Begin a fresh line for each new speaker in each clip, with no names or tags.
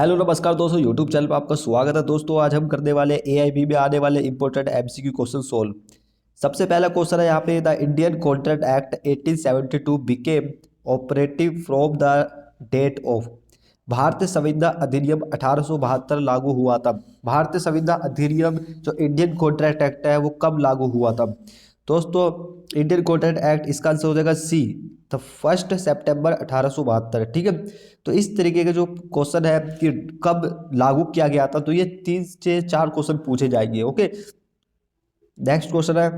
Hello नमस्कार दोस्तों, YouTube channel पर आपका स्वागत है। दोस्तों आज हम करने वाले एआईबी में आने वाले इंपॉर्टेंट एमसीक्यू क्वेश्चन सोल्व। सबसे पहला क्वेश्चन है यहाँ पे, the Indian contract act 1872 became operative from the date of. भारतीय संविधान अधिनियम 1872 लागू हुआ तब। भारतीय संविधान अधिनियम जो इंडियन कॉन्ट्रैक्ट एक्ट है वो कब लागू हुआ तब। दोस्तों इंडियन कॉन्ट्रैक्ट एक्ट, इसका आंसर हो जाएगा सी, द 1 सितंबर 1872। ठीक है, तो इस तरीके के जो क्वेश्चन है कि कब लागू किया गया था, तो ये 3 से 4 क्वेश्चन पूछे जाएंगे। ओके, नेक्स्ट क्वेश्चन है,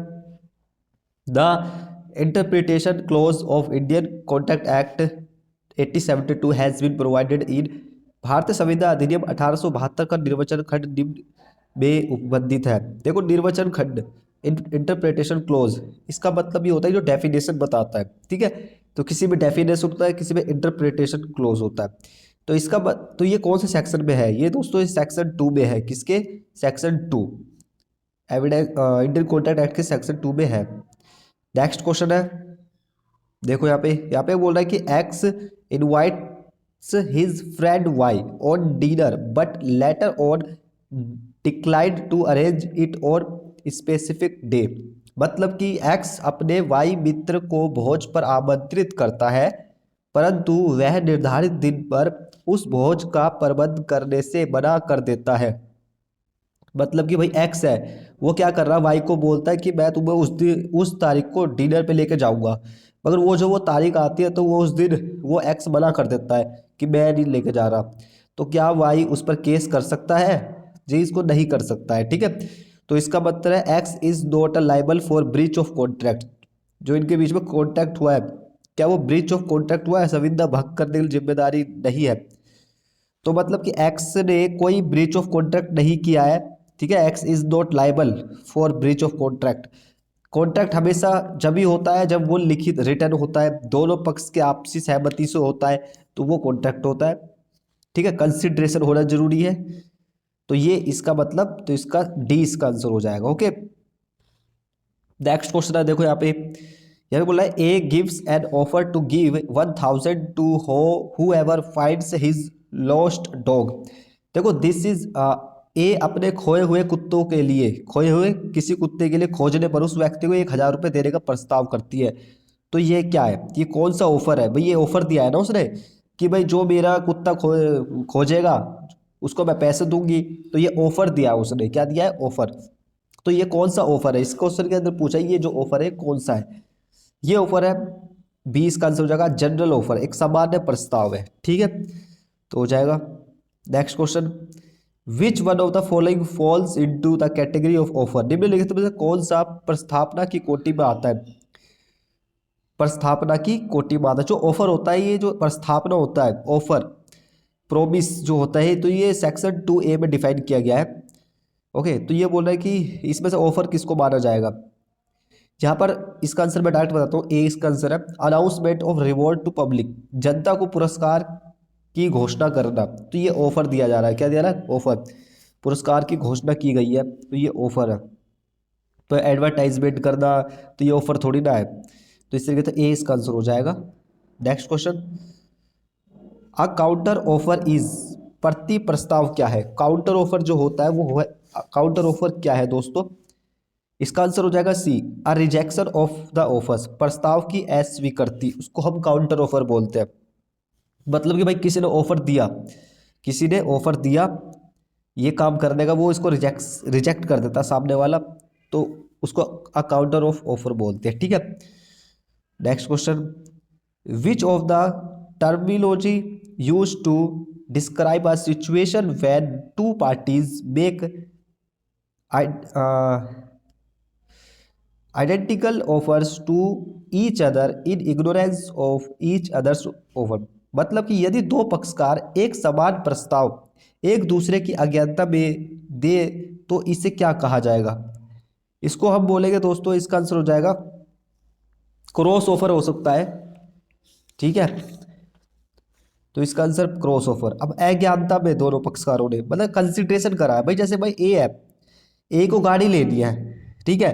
the interpretation clause of Indian contract act 1872 has been provided in. भारतीय संविधान अधिनियम 1872 का निर्वचन खंड निम्न में उपबंधित है। देखो निर्वचन खंड, इंटरप्रिटेशन क्लोज, इसका मतलब ये होता है जो डेफिनेशन बताता है। ठीक है, तो किसी में डेफिनेशन होता है, किसी में इंटरप्रिटेशन क्लोज होता है। तो तो ये कौन से सेक्शन में है ये दोस्तों? इस सेक्शन 2 में है। किसके? Section 2, evidence Indian contract act के सेक्शन 2 में है। नेक्स्ट क्वेश्चन है, देखो यहाँ पे बोल रहा है कि X invites his friend Y on dinner but later on declined to arrange it or specific day. मतलब कि एक्स अपने वाई मित्र को भोज पर आमंत्रित करता है, परंतु वह निर्धारित दिन पर उस भोज का प्रबंध करने से मना कर देता है। मतलब कि भाई एक्स है, वो क्या कर रहा है, वाई को बोलता है कि मैं तुम्हें उस दिन उस तारीख को डिनर पे लेके जाऊंगा, मगर वो तारीख आती है तो वो उस दिन वो एक्स मना कर देता है कि मैं नहीं लेके जा रहा। तो क्या वाई उस पर केस कर सकता है? जी इसको नहीं कर सकता है। ठीक है, तो इसका मतलब है x is not a liable for breach of contract. जो इनके बीच में कॉन्ट्रैक्ट हुआ है, क्या वो ब्रीच ऑफ कॉन्ट्रैक्ट हुआ है? संविदा भंग करने की जिम्मेदारी नहीं है। तो मतलब कि एक्स ने कोई ब्रीच ऑफ कॉन्ट्रैक्ट नहीं किया है। ठीक है, x is not liable for breach of contract. Contract हमेशा जब ही होता है जब वो लिखित रिटर्न होता है, दोनों पक्ष के आपसी सहमति से होता है, तो वो कॉन्ट्रैक्ट होता है। ठीक है, कंसिडरेशन होना जरूरी है। तो ये इसका मतलब, तो इसका डी इसका आंसर हो जाएगा। ओके, नेक्स्ट क्वेश्चन है, देखो यहाँ पे बोला है, A gives an offer to give 1000 to whoever finds his lost dog. देखो दिस इज ए अपने खोए हुए कुत्तों के लिए, खोए हुए किसी कुत्ते के लिए खोजने पर उस व्यक्ति को 1000 रुपये देने का प्रस्ताव करती है। तो ये क्या है, ये कौन सा ऑफर है भाई? ये ऑफर दिया है ना उसने कि भाई जो मेरा कुत्ता खोजेगा उसको मैं पैसे दूंगी। तो ये ऑफर दिया है उसने, क्या दिया है? ऑफर। तो ये कौन सा ऑफर है? इस क्वेश्चन के अंदर पूछा है ये जो ऑफर है कौन सा है। ये ऑफर है 20 का आंसर हो जाएगा जनरल ऑफर, एक सामान्य प्रस्ताव है। ठीक है, तो हो जाएगा। Next question, which one of the following falls into the category of offer. निम्नलिखित में से कौन सा प्रस्थापना की कोटि में आता है? प्रस्थापना की कोटि में आता है। जो ऑफर होता है, ये जो प्रस्थापना होता है, ऑफर प्रोमिस जो होता है, तो ये सेक्शन 2A में डिफाइन किया गया है। ओके, तो ये बोल रहा है कि इसमें से ऑफर किसको माना जाएगा। यहाँ पर इसका आंसर मैं डायरेक्ट बताता हूँ। ए इसका आंसर है announcement of reward to public, जनता को पुरस्कार की घोषणा करना। तो ये ऑफर दिया जा रहा है, क्या दिया रहा है? ऑफर, पुरस्कार की घोषणा की गई है, तो ये ऑफर है। तो एडवर्टाइजमेंट करना, तो ये ऑफर थोड़ी ना है। तो इस तरीके से ए इसका आंसर हो जाएगा। Next question, a counter offer is, प्रति प्रस्ताव क्या है? काउंटर ऑफर जो होता है वो है, काउंटर ऑफर क्या है दोस्तों? इसका आंसर हो जाएगा सी, अ रिजेक्शन ऑफ द ऑफर्स, प्रस्ताव की अस्वीकृति, उसको हम काउंटर ऑफर बोलते हैं। मतलब कि भाई किसी ने ऑफर दिया, किसी ने ऑफर दिया ये काम करने का, वो इसको रिजेक्ट रिजेक्ट कर देता सामने वाला, तो उसको अ काउंटर ऑफ ऑफर बोलते हैं। ठीक है, next question, which of the terminology use to describe a situation when two parties make identical offers to each other in ignorance of each other's offer. मतलब कि यदि दो पक्षकार एक समान प्रस्ताव एक दूसरे की अज्ञानता में दे, तो इसे क्या कहा जाएगा? इसको हम बोलेंगे दोस्तों, इसका आंसर हो जाएगा क्रॉस ऑफर हो सकता है। ठीक है, तो इसका आंसर क्रॉस ऑफर। अब अज्ञानता में दोनों पक्षकारों ने मतलब कंसिडरेशन करा है भाई, जैसे भाई ए है, ए को गाड़ी लेनी है, ठीक है,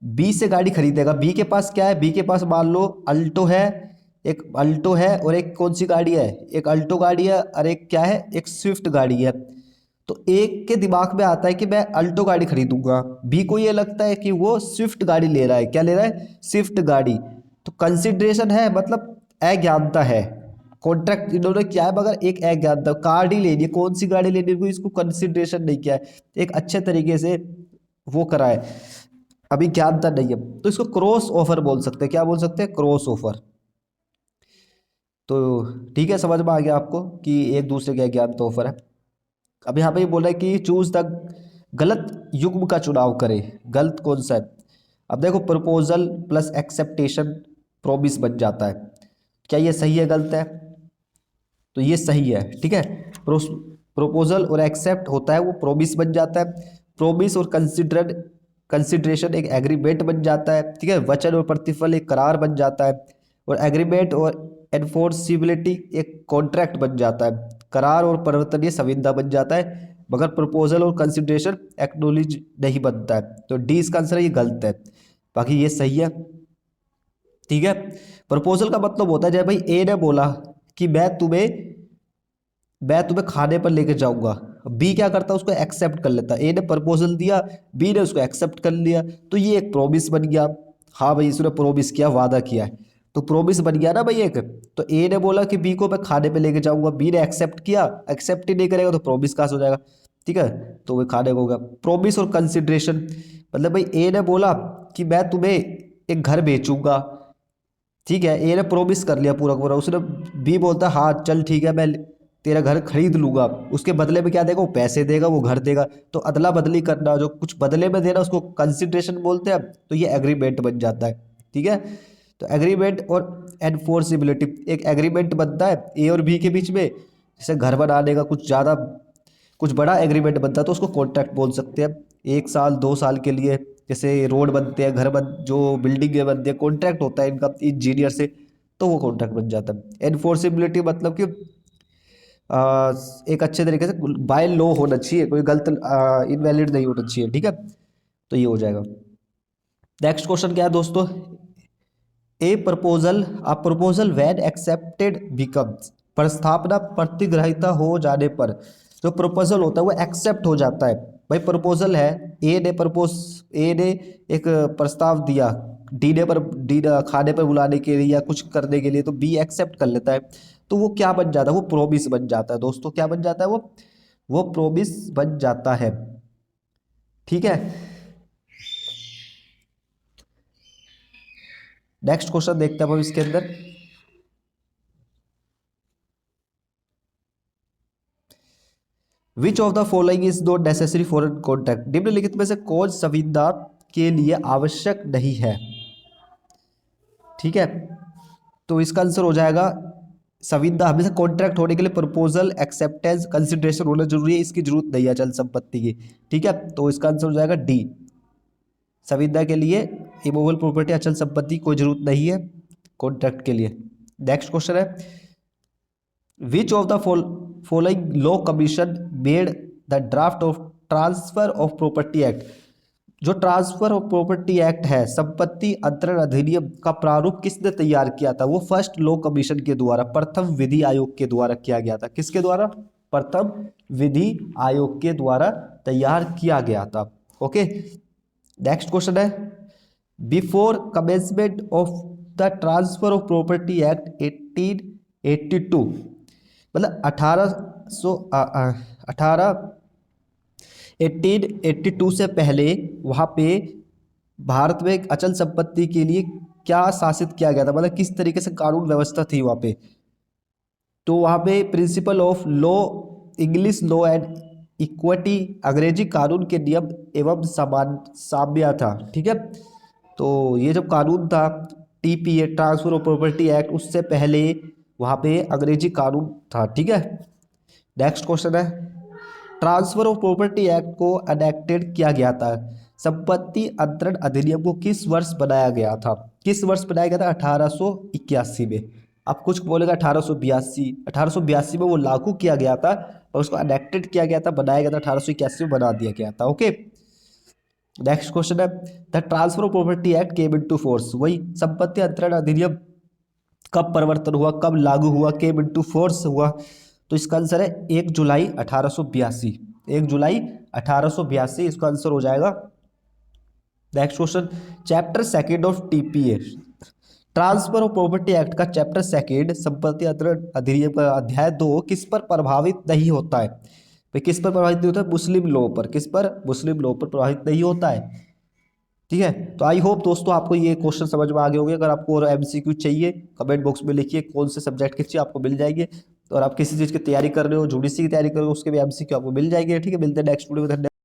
बी से गाड़ी खरीदेगा। बी के पास क्या है? बी के पास मान लो अल्टो है, एक अल्टो है और एक कौन सी गाड़ी है, एक अल्टो गाड़ी है और एक क्या है, एक स्विफ्ट गाड़ी है। तो एक के दिमाग में आता है कि मैं अल्टो गाड़ी खरीदूंगा, बी को ये लगता है कि वो स्विफ्ट गाड़ी ले रहा है, क्या ले रहा है, स्विफ्ट गाड़ी। तो कंसिडरेशन है मतलब अज्ञानता है, कॉन्ट्रैक्ट इन्होंने किया है मगर एक अज्ञानता, कार ही लेनी है, कौन सी गाड़ी लेनी है, कोई इसको कंसिडरेशन नहीं किया है, एक अच्छे तरीके से वो करा है, अभी ज्ञानता नहीं है। तो इसको क्रॉस ऑफर बोल सकते हैं, क्या बोल सकते हैं, क्रॉस ऑफर। तो ठीक है, समझ में आ गया आपको कि एक दूसरे के अज्ञानता ऑफर है। अब यहाँ पे ये बोल रहा है कि चूज द गलत युग्म का चुनाव करें, गलत कौन सा है। अब देखो प्रपोजल प्लस एक्सेप्टेशन प्रोमिस बन जाता है, क्या ये सही है गलत है, तो ये सही है, ठीक है। प्रोपोजल और एक्सेप्ट होता है वो प्रोमिस बन जाता है, प्रोमिस और कंसिडरेशन एक एग्रीमेंट बन जाता है, ठीक है। वचन और प्रतिफल एक करार बन जाता है, और एग्रीमेंट और एनफोर्सिबिलिटी एक कॉन्ट्रैक्ट बन जाता है, करार और परिवर्तनीय संविदा बन जाता है, मगर प्रपोजल और कंसिडरेशन एक्नोलेज नहीं बनता है। तो डी इसका आंसर है, ये गलत है, बाकी ये सही है, ठीक है। प्रपोजल का मतलब होता है जब भाई ए ने बोला कि मैं तुम्हें खाने पर लेके जाऊंगा, बी क्या करता उसको एक्सेप्ट कर लेता, ए ने प्रपोजल दिया, बी ने उसको एक्सेप्ट कर लिया, तो ये एक प्रोमिस बन गया। हाँ भाई इसने प्रोमिस किया, वादा किया है, तो प्रोमिस बन गया ना भाई एक। तो ए ने बोला कि बी को मैं खाने पे लेके जाऊंगा, बी ने एक्सेप्ट किया, एक्सेप्ट ही नहीं करेगा तो प्रोमिस कहाँ से हो जाएगा, ठीक है। तो वो खाने को होगा। प्रोमिस और कंसिडरेशन मतलब भाई ए ने बोला कि मैं तुम्हें एक घर बेचूंगा, ठीक है, ए ने प्रोमिस कर लिया पूरा का पूरा, उसने, बी बोलता हाँ चल ठीक है मैं तेरा घर खरीद लूंगा, उसके बदले में क्या देगा, वो पैसे देगा, वो घर देगा। तो अदला बदली करना, जो कुछ बदले में देना उसको कंसिडरेशन बोलते हैं, तो ये एग्रीमेंट बन जाता है, ठीक है। तो एग्रीमेंट और एनफोर्सिबिलिटी, एक एग्रीमेंट बनता है ए और बी के बीच में, जैसे घर बनाने का कुछ ज़्यादा कुछ बड़ा एग्रीमेंट बनता है तो उसको कॉन्ट्रैक्ट बोल सकते हैं, 1 साल 2 साल के लिए, जैसे रोड बनते हैं, घर बन, जो बिल्डिंग बनते हैं, कॉन्ट्रैक्ट होता है इनका इंजीनियर से, तो वो कॉन्ट्रैक्ट बन जाता है। एनफोर्सिबिलिटी मतलब कि एक अच्छे तरीके से बाय लॉ होना चाहिए, कोई गलत इनवैलिड नहीं होना चाहिए, ठीक है। तो ये हो जाएगा। नेक्स्ट क्वेश्चन क्या है दोस्तों, a proposal when accepted becomes, प्रस्तावना प्रतिग्रहिता हो जाने पर जो प्रपोजल होता है वो एक्सेप्ट हो जाता है। भाई प्रपोजल है, ए ने एक प्रस्ताव दिया, डी ने खाने पर बुलाने के लिए या कुछ करने के लिए, तो बी एक्सेप्ट कर लेता है, तो वो क्या बन जाता है, वो प्रोमिस बन जाता है दोस्तों, क्या बन जाता है वो प्रोमिस बन जाता है, ठीक है। नेक्स्ट क्वेश्चन देखते हैं हम इसके अंदर, which of the following is not necessary for an contract, निम्नलिखित में से कौन संविदा के लिए आवश्यक नहीं है, ठीक है। तो इसका आंसर हो जाएगा संविदा हमेशा कॉन्ट्रैक्ट होने के लिए प्रपोजल, एक्सेप्टेंस, कंसिडरेशन होना जरूरी है, इसकी जरूरत नहीं है अचल संपत्ति की, ठीक है। तो इसका आंसर हो जाएगा डी, संविदा के लिए इमूवेबल प्रॉपर्टी अचल संपत्ति कोई जरूरत नहीं है कॉन्ट्रैक्ट के लिए। नेक्स्ट क्वेश्चन है, विच of the following law commission made the draft of transfer of property act, जो ट्रांसफर ऑफ प्रॉपर्टी एक्ट है, संपत्ति अंतरण अधिनियम का प्रारूप किसने तैयार किया था, वो फर्स्ट लॉ कमीशन के द्वारा, प्रथम विधि आयोग के द्वारा किया गया था, किसके द्वारा, प्रथम विधि आयोग के द्वारा तैयार किया गया था, ओके। नेक्स्ट क्वेश्चन है, before commencement of the transfer of property act 1882, मतलब 1882 से पहले वहाँ पे भारत में एक अचल संपत्ति के लिए क्या शासित किया गया था, मतलब किस तरीके से कानून व्यवस्था थी वहाँ पे। तो वहाँ पे principle of law, English law and equity, अंग्रेजी कानून के नियम एवं समान साम्य था, ठीक है। तो ये जब कानून था TPA, transfer of property act, उससे पहले वहाँ पे अंग्रेजी कानून था, ठीक है। नेक्स्ट क्वेश्चन है, ट्रांसफर ऑफ प्रॉपर्टी एक्ट को अनेक्टेड किया गया था, संपत्ति अंतरण अधिनियम को किस वर्ष बनाया गया था, किस वर्ष बनाया गया था, 1881 में। अब कुछ बोलेगा 1882 में वो लागू किया गया था और उसको अनेक्टेड किया गया था, बनाया गया था 1881 में, बना दिया गया था, ओके। नेक्स्ट क्वेश्चन है, the transfer of property act came into force, वही संपत्ति अंतरण अधिनियम कब परिवर्तन हुआ, कब लागू हुआ, केम इनटू फोर्स हुआ? तो इसका आंसर है 1 जुलाई 1882। 1 जुलाई 1882 इसका आंसर हो जाएगा। Next question, chapter second of TPA, transfer of property act का चैप्टर सेकेंड संपत्ति अधिनियम का अध्याय 2 किस पर प्रभावित नहीं होता है? भाई किस पर प्रभावित नहीं होता है? मुस्लिम लॉ पर। किस पर? मुस्लिम लॉ पर प्रभावित नहीं होता है। ठीक है, तो आई होप दोस्तों आपको ये क्वेश्चन समझ में आ गए होंगे। अगर आपको और एमसीक्यू चाहिए कमेंट बॉक्स में लिखिए कौन से सब्जेक्ट के चाहिए, आपको मिल जाएंगे। और आप किसी चीज़ की तैयारी कर रहे हो, जुडिसी की तैयारी कर रहे हो, उसके भी एमसीक्यू आपको मिल जाएंगे। ठीक है, मिलते हैं नेक्स्ट वीडियो में। धन्यवाद।